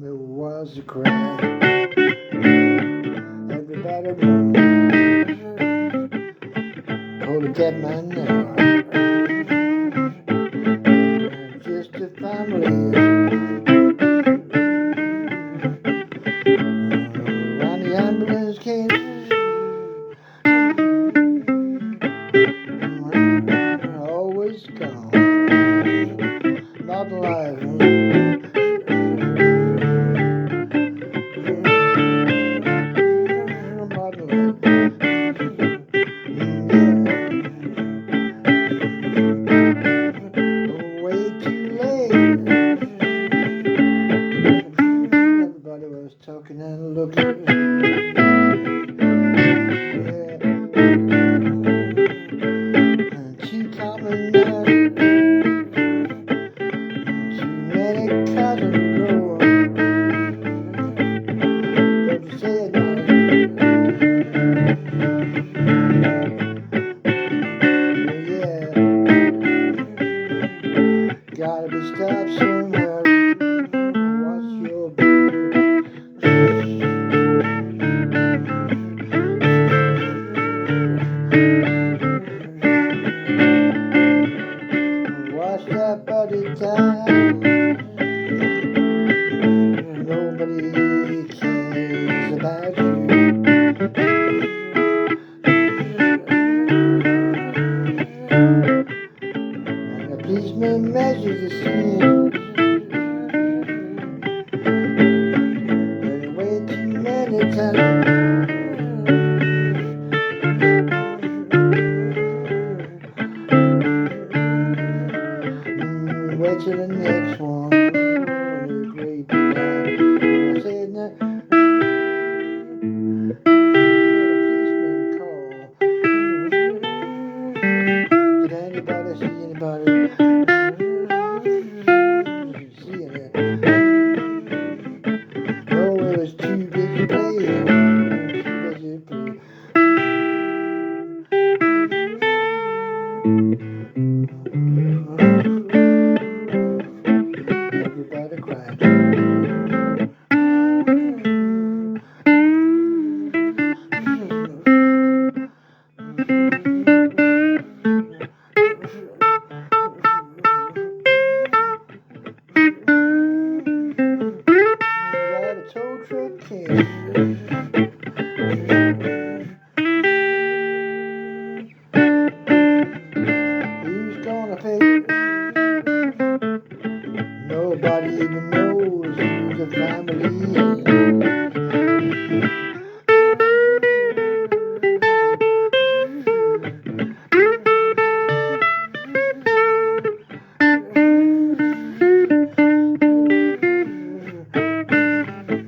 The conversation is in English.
It was a cry. Everybody moves. Hold a dead man now. Just a family. When the ambulance came, always gone. Not alive. Way too late. Everybody was talking and looking. Yeah. And too common now. Too many cars on the road. Don't you say it now. Yeah. Gotta be stopped somewhere. What's your watch that body die. Nobody cares about you. And the policeman measures the scene. And way too many times. Wait till the next one. Great I said that. Policeman call. Did anybody see anybody? See it? Oh, it was too busy playing. Too busy playing. Everybody